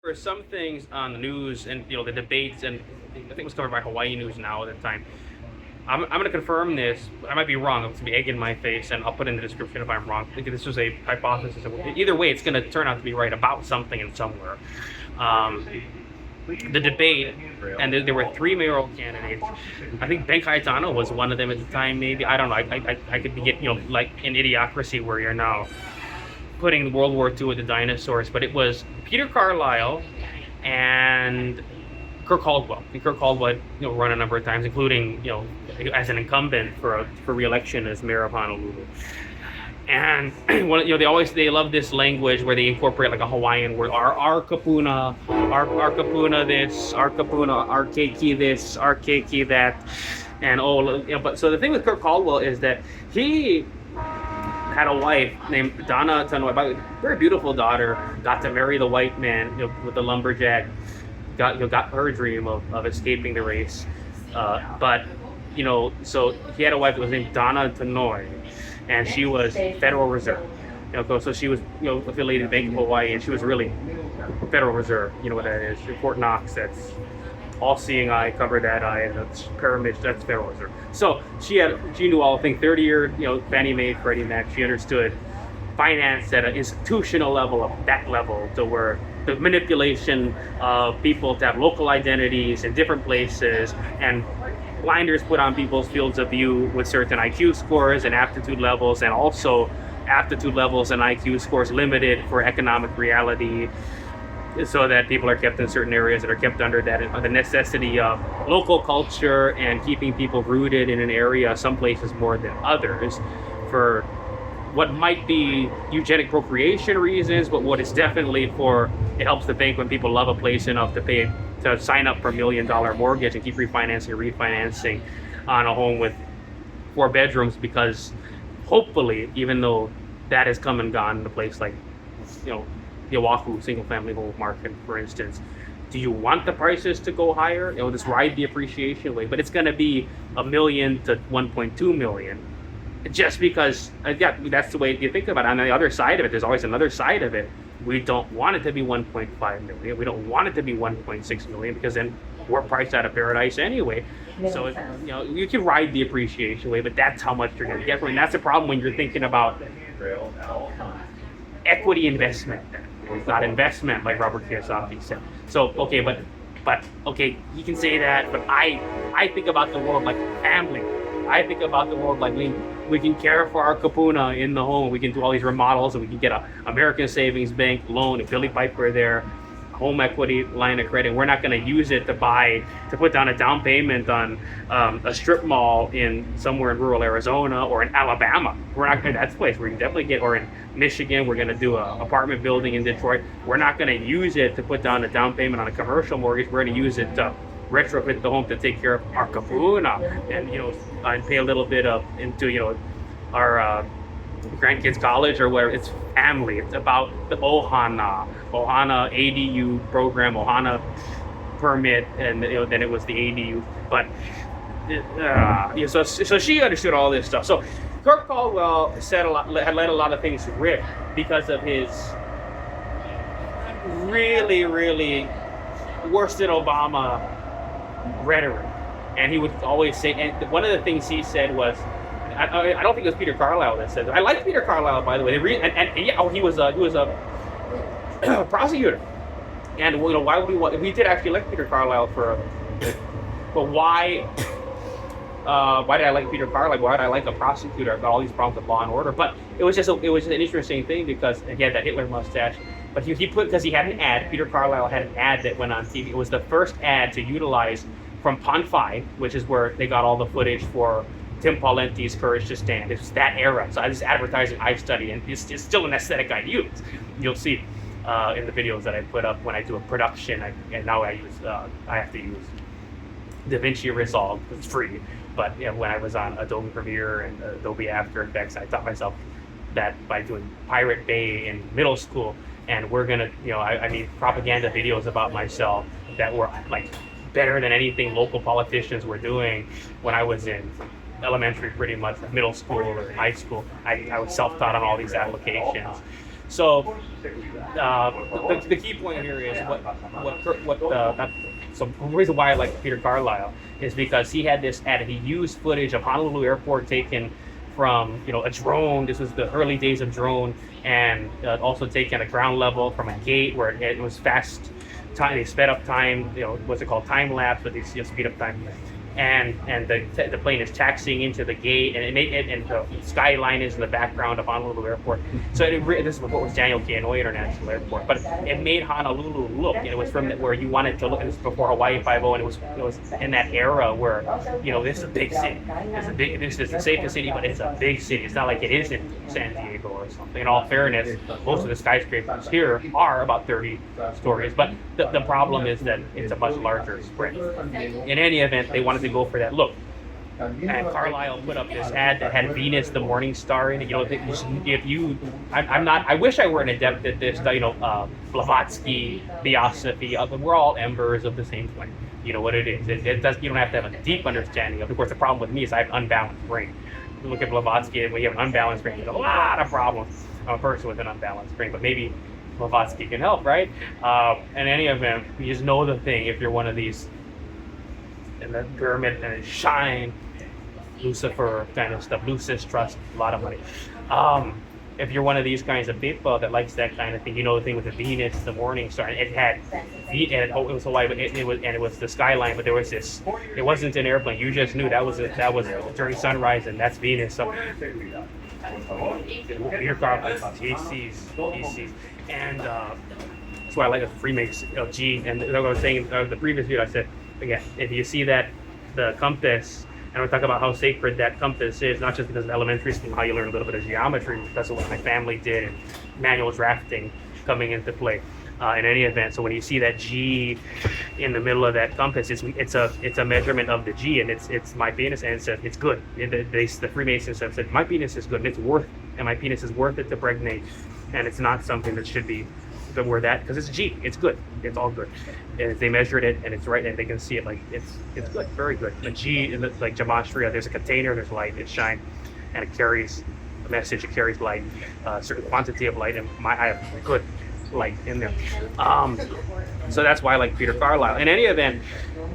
There were some things on the news and the debates, and I think it was covered by Hawaii News Now at the time. I'm going to confirm this. I might be wrong. It's going to be egg in my face, and I'll put in the description if I'm wrong. I think this was a hypothesis. Either way, it's going to turn out to be right about something and somewhere. The debate, and there were 3 mayoral candidates. I think Ben Cayetano was one of them at the time, maybe. I don't know. I could be getting, like in Idiocracy, where you're now putting World War II with the dinosaurs, but it was Peter Carlisle and Kirk Caldwell. And Kirk Caldwell, run a number of times, including, as an incumbent for re-election as mayor of Honolulu. And they love this language where they incorporate like a Hawaiian word, our kūpuna, our kūpuna this, our kūpuna, our keiki this, our keiki that, and but so the thing with Kirk Caldwell is that he had a wife named Donna Tanoue, a very beautiful daughter, got to marry the white man, with the lumberjack, got her dream of escaping the race, but so he had a wife that was named Donna Tanoue, and she was Federal Reserve, so she was affiliated with Bank of Hawaii, and she was really Federal Reserve, what that is, Fort Knox, that's all-seeing eye, cover that eye, and that's pyramid, that's Federal Reserve. So she knew all things, 30-year, Fannie Mae, Freddie Mac. She understood finance at an institutional level, of that level, to where the manipulation of people to have local identities in different places, and blinders put on people's fields of view with certain IQ scores and aptitude levels, and also aptitude levels and IQ scores limited for economic reality, so that people are kept in certain areas that are kept under the necessity of local culture and keeping people rooted in an area, some places more than others, for what might be eugenic procreation reasons, but what is definitely it helps the bank when people love a place enough to sign up for $1 million mortgage and keep refinancing on a home with 4 bedrooms, because hopefully, even though that has come and gone in a place like, the Oʻahu single-family home market, for instance, do you want the prices to go higher? Just ride the appreciation wave, but it's going to be $1 million to $1.2 million, just because that's the way you think about it. On the other side of it, there's always another side of it. We don't want it to be 1.5 million. We don't want it to be 1.6 million, because then we're priced out of paradise anyway. So you can ride the appreciation wave, but that's how much you're going to get from it. And that's the problem when you're thinking about equity investment. It's not investment, like Robert Kiyosaki said. So but you can say that, but I think about the world like family. I think about the world like we can care for our kūpuna in the home. We can do all these remodels, and we can get a American Savings Bank loan, and Billy Piper there, home equity line of credit. We're not going to use it to put down a down payment on a strip mall somewhere in rural Arizona or in Alabama. We're not going to, that's a place where you can definitely get, or in Michigan, we're going to do an apartment building in Detroit. We're not going to use it to put down a down payment on a commercial mortgage. We're going to use it to retrofit the home to take care of our kūpuna, and pay a little bit into our grandkids' college or whatever. It's family. It's about the ʻohana ADU program, ʻohana permit, and then it was the ADU. But so she understood all this stuff. So Kirk Caldwell had let a lot of things rip because of his really, really worse than Obama rhetoric, and he would always say. And one of the things he said was, I don't think it was Peter Carlisle that said that. I like Peter Carlisle, by the way. He was a prosecutor, and why would we did actually like Peter Carlisle but why did I like Peter Carlisle? Why did I like a prosecutor? I've got all these problems with law and order, but it was just an interesting thing, because he had that Hitler mustache. But because he had an ad, Peter Carlisle had an ad that went on TV. It was the first ad to utilize from Pond 5, which is where they got all the footage for Tim Pawlenty's Courage to Stand. It's that era. So this advertising I study, and it's still an aesthetic I use. You'll see in the videos that I put up when I do a production, and now I have to use DaVinci Resolve. It's free. But when I was on Adobe Premiere and Adobe After Effects, I taught myself that by doing Pirate Bay in middle school. And we're gonna, I made propaganda videos about myself that were like better than anything local politicians were doing when I was in elementary, pretty much middle school or high school. I was self-taught on all these applications. So the key point here is so the reason why I like Peter Carlisle is because he had this ad. He used footage of Honolulu Airport taken from a drone. This was the early days of drone, and also taken at ground level from a gate where it was fast time. They sped up time. What's it called? Time lapse, but they speed up time. And the plane is taxiing into the gate, and the skyline is in the background of Honolulu Airport. So this is what was Daniel Cayetano International Airport, but it made Honolulu look, and it was from where you wanted to look. This was before Hawaii 5.0, and it was in that era where this is a big city. This is the safest city, but it's a big city. It's not like it is in San Diego or something. In all fairness, most of the skyscrapers here are about 30 stories, but the problem is that it's a much larger spread. In any event, they wanted to go for that look. And Carlisle put up this ad that had Venus, the morning star in it. I wish I were an adept at this. Blavatsky, Theosophy. We're all embers of the same flame. You know what it is. You don't have to have a deep understanding of. Of course, the problem with me is I have an unbalanced brain. If you look at Blavatsky, when you have an unbalanced brain, there's a lot of problems. I'm a person with an unbalanced brain, but maybe Blavatsky can help, right? In any event, you just know the thing if you're one of these. And the pyramid and it shine, Lucifer kind of stuff. Lucis trust a lot of money. If you're one of these kinds of people that likes that kind of thing, the thing with the Venus, the morning star, and it was Hawaii, but it was the skyline. But there was this. It wasn't an airplane. You just knew that was during sunrise, and that's Venus. So your car, he sees, and that's why I like the Freemason G. And I was saying the previous video, I said. Again, if you see that the compass, and we talk about how sacred that compass is, not just because of elementary school, how you learn a little bit of geometry, because of what my family did, and manual drafting coming into play. In any event, so when you see that G in the middle of that compass, it's a measurement of the G, and it's my penis, and it says it's good. The Freemasons have said my penis is good, and my penis is worth it to pregnate, and it's not something that should be. Where that because it's a G, it's good, it's all good. And they measured it, and it's right, and they can see it like it's good, very good. A G, like gematria, there's a container, there's light, it shines, and it carries a message. It carries light, a certain quantity of light, and I have good light in there. So that's why I like Peter Carlisle. In any event,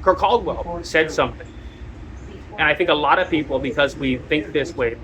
Kirk Caldwell said something, and I think a lot of people, because we think this way.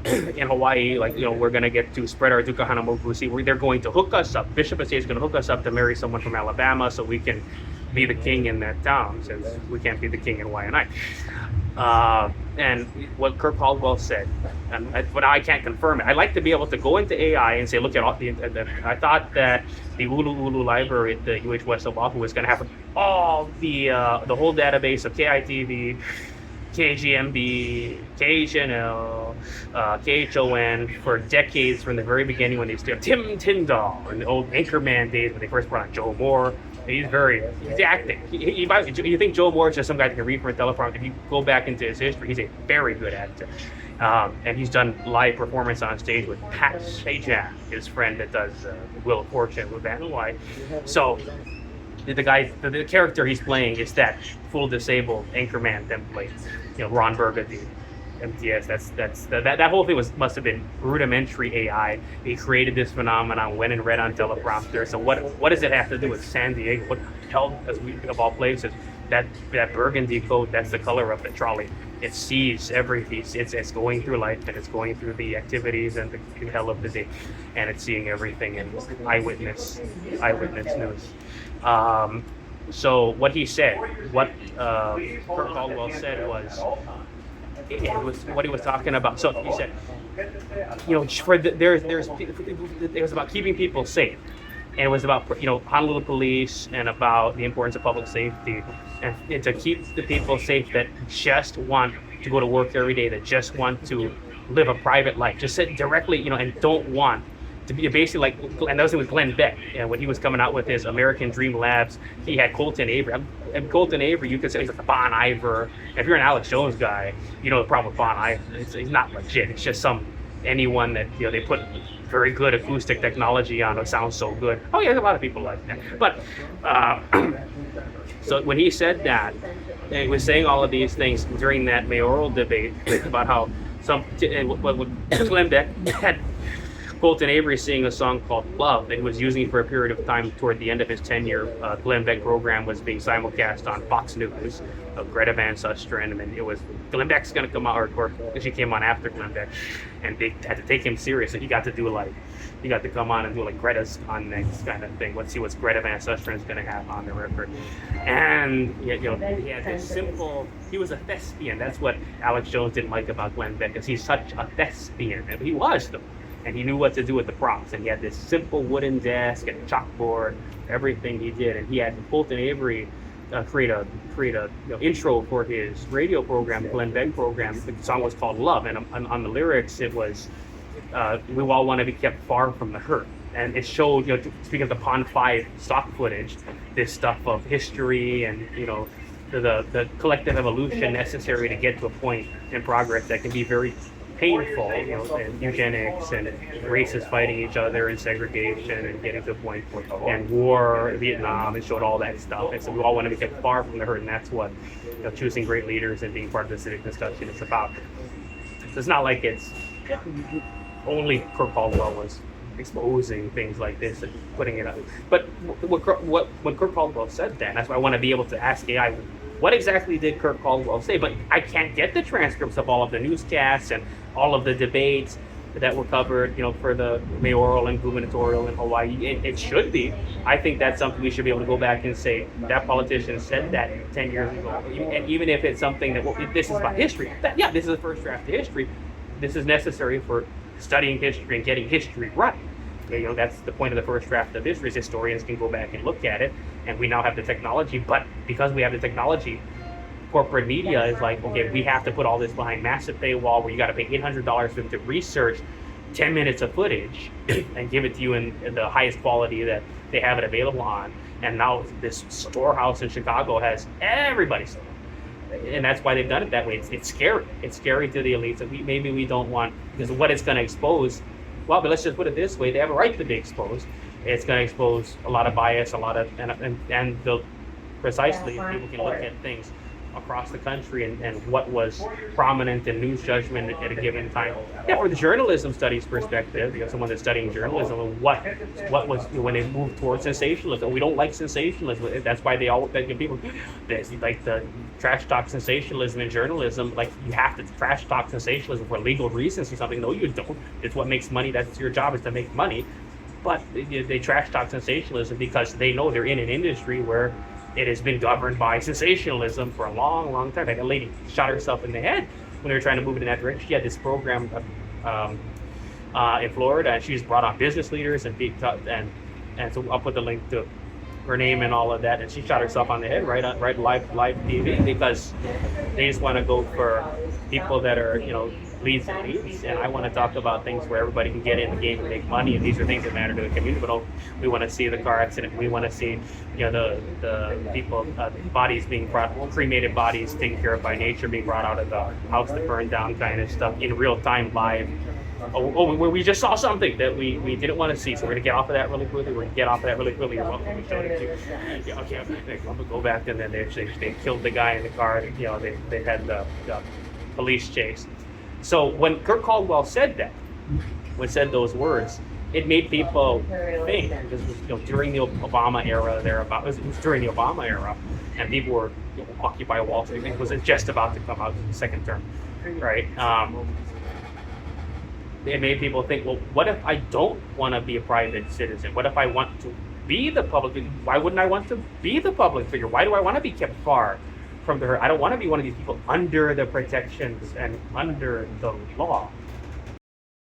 In Hawaii, we're going to get to spread our duka hana mokusi, where they're going to hook us up. Bishop Estate is going to hook us up to marry someone from Alabama so we can be the king in that town, since we can't be the king in Waianae. And what Kirk Caldwell said, but I can't confirm it. I like to be able to go into AI and say, look at all I thought that the Ulu library at the UH West Oʻahu was going to have all the whole database of KITV, KGMB, KHNL, KHON for decades from the very beginning when they started. Tim Tyndall in the old Anchorman days when they first brought on Joe Moore. He's acting. You think Joe Moore is just some guy that can read from a teleprompter. If you go back into his history, he's a very good actor. And he's done live performance on stage with Pat Sajak, his friend that does Wheel of Fortune with Van White. So the character he's playing is that full disabled Anchorman template. Ron Burgundy, MTS. That whole thing must have been rudimentary AI. He created this phenomenon, went and read on teleprompter. So what does it have to do with San Diego? What the hell, of all places, that burgundy coat? That's the color of the trolley. It sees everything. It's going through life, and it's going through the activities and the hell of the day, and it's seeing everything in eyewitness news. So what he said, what Kirk Caldwell said was what he was talking about. So he said, it was about keeping people safe, and it was about Honolulu police and about the importance of public safety, and to keep the people safe that just want to go to work every day, that just want to live a private life, just sit directly, and don't want to be basically and that was with Glenn Beck, and when he was coming out with his American Dream Labs, he had Colton Avery. And Colton Avery, you could say he's like a Bon Iver. If you're an Alex Jones guy, the problem with Bon Iver, he's not legit. It's just anyone that they put very good acoustic technology on. It sounds so good. Oh yeah, there's a lot of people like that. But so when he said that, and he was saying all of these things during that mayoral debate about how Glenn Beck had Colton Avery singing a song called Love that he was using for a period of time toward the end of his tenure. Glenn Beck program was being simulcast on Fox News. Greta Van Susteren, and it was Glenn Beck's going to come out, or she came on after Glenn Beck, and they had to take him serious. And he got to come on and do like Greta's on next kind of thing. Let's see what Greta Van Susteren is going to have on the record. And he had this simple. He was a thespian. That's what Alex Jones didn't like about Glenn Beck, because he's such a thespian, and he was though. And he knew what to do with the props. And he had this simple wooden desk and chalkboard, everything he did. And he had Colton Avery create a intro for his radio program, Glenn Beck program. The song was called Love, and on the lyrics it was, we all want to be kept far from the hurt. And it showed, speaking of the Pond 5 stock footage, this stuff of history and, the collective evolution necessary to get to a point in progress that can be very painful, and eugenics and races fighting each other and segregation and getting to a point, and war, Vietnam, it showed all that stuff. And so we all want to be kept far from the hurt, and that's what choosing great leaders and being part of the civic discussion is about. So it's not like it's only Kirk Caldwell was exposing things like this and putting it up. But when Kirk Caldwell said that, that's why I want to be able to ask AI, what exactly did Kirk Caldwell say? But I can't get the transcripts of all of the newscasts and all of the debates that were covered, for the mayoral and gubernatorial in Hawaii. It should be. I think that's something we should be able to go back and say, that politician said that 10 years ago. And even if it's something that, this is about history, this is the first draft of history. This is necessary for studying history and getting history right. That's the point of the first draft of history, is historians can go back and look at it, and we now have the technology. But because we have the technology, corporate media is like, okay, we have to put all this behind massive paywall where you got to pay $800 for them to research 10 minutes of footage and give it to you in the highest quality that they have it available on. And now this storehouse in Chicago has everybody's, and that's why they've done it that way. It's scary. It's scary to the elites that maybe we don't want, because what it's going to expose. Well, but let's just put it this way: they have a right to be exposed. It's going to expose a lot of bias, a lot of, and precisely people can look at things across the country and what was prominent in news judgment at a given time. Yeah, for the journalism studies perspective, someone that's studying journalism, what was when they moved towards sensationalism. We don't like sensationalism. That's why people, like the trash talk sensationalism in journalism. Like, you have to trash talk sensationalism for legal reasons or something. No, you don't. It's what makes money. That's your job, is to make money. But they trash talk sensationalism because they know they're in an industry where it has been governed by sensationalism for a long, long time. Like, a lady shot herself in the head when they were trying to move it in that direction. She had this program in Florida, and she just brought on business leaders and so I'll put the link to her name and all of that. And she shot herself on the head right live TV, because they just want to go for people that are leads and leads. And I want to talk about things where everybody can get in the game and make money, and these are things that matter to the community. But we want to see the car accident. We want to see the people, bodies being brought, cremated bodies taken care of by nature, being brought out of the house that burned down, kind of stuff in real time, live. We just saw something that we didn't want to see, so we're going to get off of that really quickly. You're welcome to show it to you. Yeah, okay, I'm going to go back. And then they killed the guy in the car. They had the police chase. So when Kirk Caldwell said those words, it made people think, because it was during the Obama era, it was during the Obama era, and people were Occupy Wall Street. It wasn't just about to come out in the second term, right? It made people think, well, what if I don't want to be a private citizen? What if I want to be the public figure? Why wouldn't I want to be the public figure? Why do I want to be kept far from the hurt? I don't want to be one of these people under the protections and under the law.